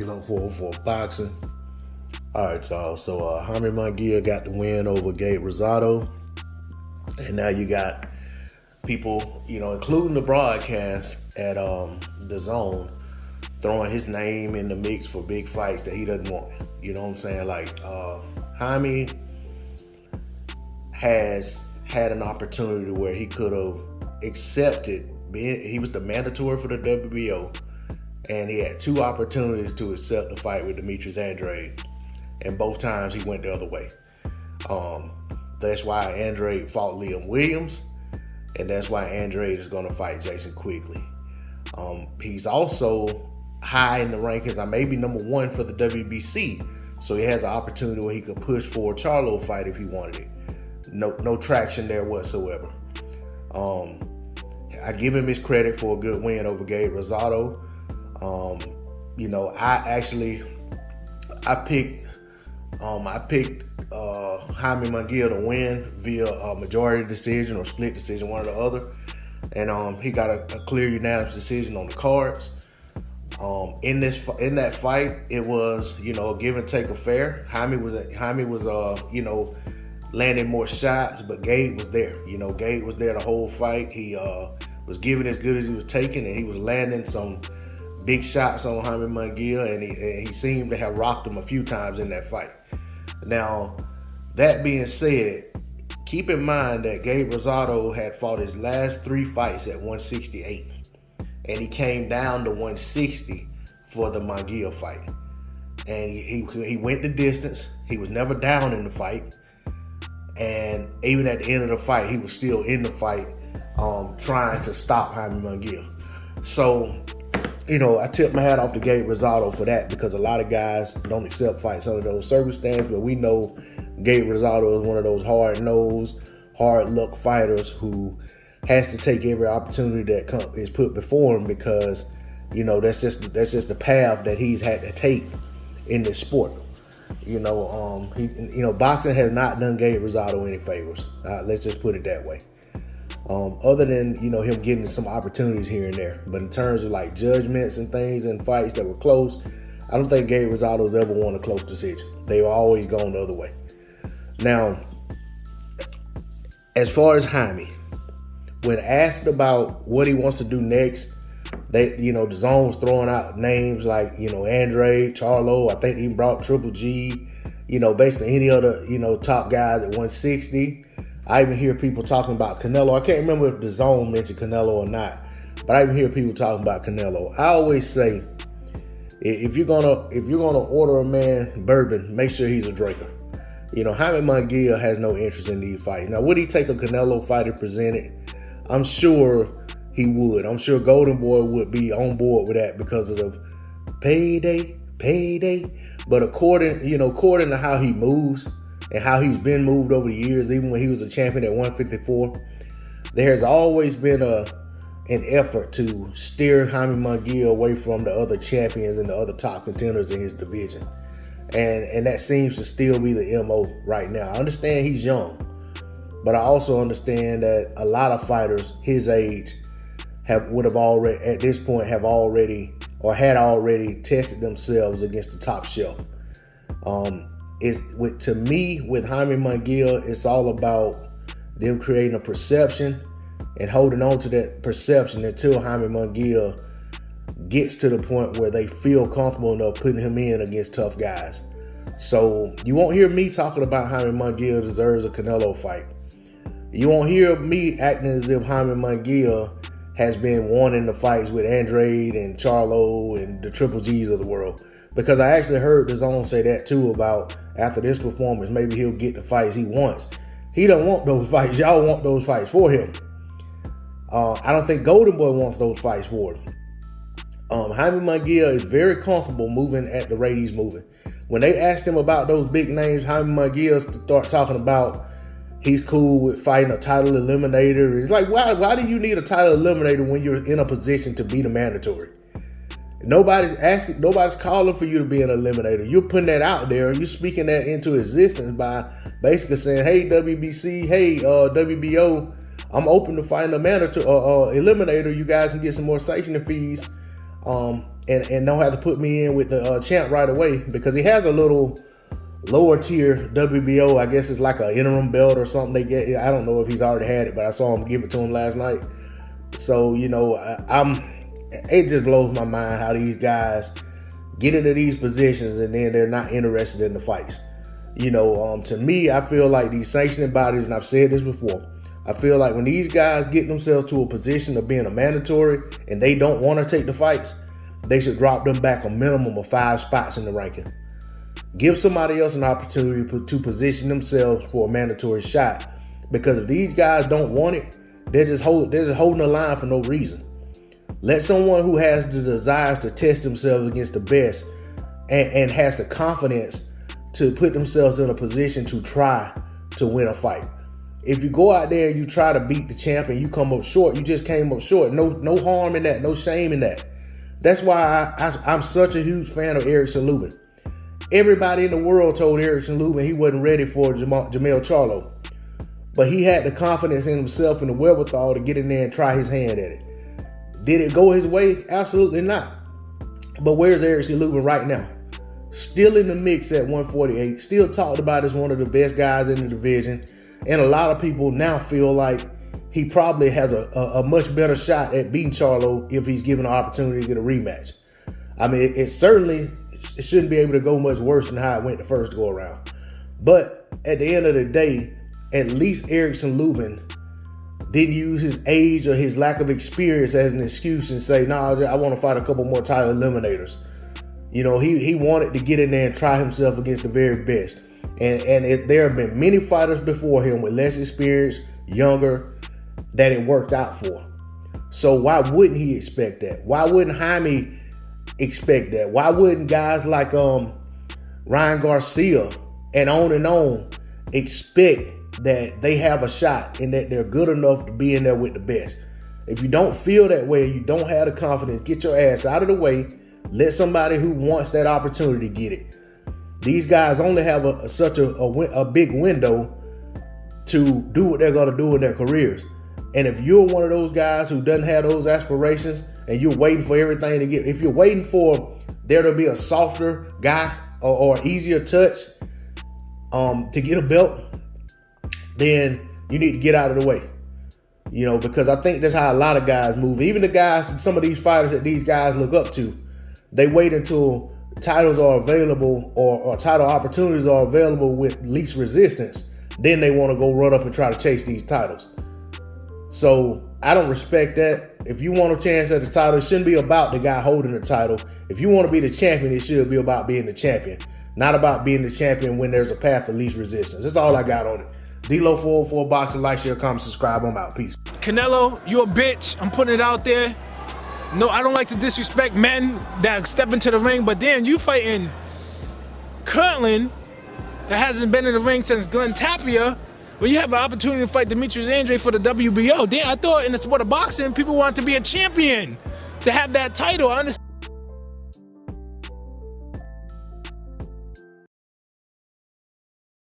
for boxing. All right, y'all. So Jaime Mungia got the win over Gabe Rosado, and now you got people, including the broadcast at the Zone, throwing his name in the mix for big fights that he doesn't want. You know what I'm saying? Like Jaime has had an opportunity where he could have accepted he was the mandatory for the WBO, and he had two opportunities to accept the fight with Demetrius Andrade, and both times he went the other way. That's why Andrade fought Liam Williams, and that's why Andrade is going to fight Jason Quigley. He's also high in the rankings. Maybe number one for the WBC, so he has an opportunity where he could push for a Charlo fight if he wanted it. No traction there whatsoever. I give him his credit for a good win over Gabe Rosado. I picked Jaime Mungia to win via a majority decision or split decision, one or the other. And he got a clear unanimous decision on the cards. In that fight, it was a give and take affair. Jaime was landing more shots, but Gabe was there. Gabe was there the whole fight. He was giving as good as he was taking, and he was landing some big shots on Jaime Mungia, and he seemed to have rocked him a few times in that fight. Now, that being said, keep in mind that Gabe Rosado had fought his last three fights at 168, and he came down to 160 for the Mungia fight. And he went the distance. He was never down in the fight. And even at the end of the fight, he was still in the fight, trying to stop Jaime Mungia. So, I tip my hat off to Gabe Rosado for that, because a lot of guys don't accept fights under those circumstances. But we know Gabe Rosado is one of those hard-nosed, hard-luck fighters who has to take every opportunity that is put before him, because that's just the path that he's had to take in this sport. Boxing has not done Gabe Rosado any favors. Let's just put it that way. Other than, him getting some opportunities here and there. But in terms of like judgments and things and fights that were close, I don't think Gabe Rosado's ever won a close decision. They've always gone the other way. Now, as far as Jaime, when asked about what he wants to do next, the Zone was throwing out names like, Andrade, Charlo. I think he brought Triple G, basically any other, top guys at 160. I even hear people talking about Canelo. I can't remember if the Zone mentioned Canelo or not, but I even hear people talking about Canelo. I always say, if you're gonna order a man bourbon, make sure he's a drinker. Jaime Mungia has no interest in these fights. Now, would he take a Canelo fight if presented? I'm sure he would. I'm sure Golden Boy would be on board with that because of the payday. But according to how he moves and how he's been moved over the years, even when he was a champion at 154, there's always been an effort to steer Jaime Mungia away from the other champions and the other top contenders in his division. And that seems to still be the MO right now. I understand he's young, but I also understand that a lot of fighters his age had already tested themselves against the top shelf. To me, with Jaime Mungia, it's all about them creating a perception and holding on to that perception until Jaime Mungia gets to the point where they feel comfortable enough putting him in against tough guys. So you won't hear me talking about Jaime Mungia deserves a Canelo fight. You won't hear me acting as if Jaime Mungia has been wanting the fights with Andrade and Charlo and the Triple G's of the world. Because I actually heard the Zone say that too, about after this performance, maybe he'll get the fights he wants. He don't want those fights. Y'all want those fights for him. I don't think Golden Boy wants those fights for him. Jaime Mungia is very comfortable moving at the rate he's moving. When they asked him about those big names, Jaime Mungia start talking about he's cool with fighting a title eliminator. It's like, why do you need a title eliminator when you're in a position to be the mandatory? Nobody's calling for you to be an eliminator. You're putting that out there. You're speaking that into existence by basically saying, hey, WBC, hey, WBO, I'm open to fighting a mandatory eliminator. You guys can get some more sanctioning fees. and don't have to put me in with the champ right away, because he has a little lower tier WBO. I guess it's like an interim belt or something they get. I don't know if he's already had it, but I saw him give it to him last night. So, you know, it just blows my mind how these guys get into these positions and then they're not interested in the fights. You know, to me, I feel like these sanctioning bodies, and I've said this before, I feel like when these guys get themselves to a position of being a mandatory and they don't want to take the fights, they should drop them back a minimum of 5 spots in the ranking. Give somebody else an opportunity to position themselves for a mandatory shot. Because if these guys don't want it, they're just holding the line for no reason. Let someone who has the desire to test themselves against the best and has the confidence to put themselves in a position to try to win a fight. If you go out there and you try to beat the champ and you come up short, you just came up short. No harm in that, no shame in that. That's why I'm such a huge fan of Erickson Lubin. Everybody in the world told Erickson Lubin he wasn't ready for Jamel Charlo. But he had the confidence in himself and the wherewithal to get in there and try his hand at it. Did it go his way? Absolutely not. But where's Erickson Lubin right now? Still in the mix at 148. Still talked about as one of the best guys in the division. And a lot of people now feel like he probably has a much better shot at beating Charlo if he's given an opportunity to get a rematch. I mean, it shouldn't be able to go much worse than how it went the first go around. But at the end of the day, at least Erickson Lubin didn't use his age or his lack of experience as an excuse and say, nah, I want to fight a couple more title eliminators. You know, he wanted to get in there and try himself against the very best. And there have been many fighters before him with less experience, younger, that it worked out for. So why wouldn't he expect that? Why wouldn't Jaime expect that? Why wouldn't guys like Ryan Garcia and on expect that they have a shot and that they're good enough to be in there with the best? If you don't feel that way, you don't have the confidence, get your ass out of the way. Let somebody who wants that opportunity get it. These guys only have such a big window to do what they're going to do in their careers. And if you're one of those guys who doesn't have those aspirations and you're waiting for everything to get, if you're waiting for there to be a softer guy or easier touch to get a belt, then you need to get out of the way. You know, because I think that's how a lot of guys move. Even the guys, some of these fighters that these guys look up to, they wait until titles are available or title opportunities are available with least resistance. Then they want to go run up and try to chase these titles. So I don't respect that. If you want a chance at the title, it shouldn't be about the guy holding the title. If you want to be the champion, it should be about being the champion, not about being the champion when there's a path of least resistance. That's all I got on it. D-Lo 404 Boxing. Like, share, comment, subscribe. I'm out. Peace. Canelo, you a bitch. I'm putting it out there. No, I don't like to disrespect men that step into the ring, but then you fighting Kirtland that hasn't been in the ring since Glenn Tapia, when you have an opportunity to fight Demetrius Andrade for the WBO. Then I thought in the sport of boxing, people want to be a champion, to have that title. I understand.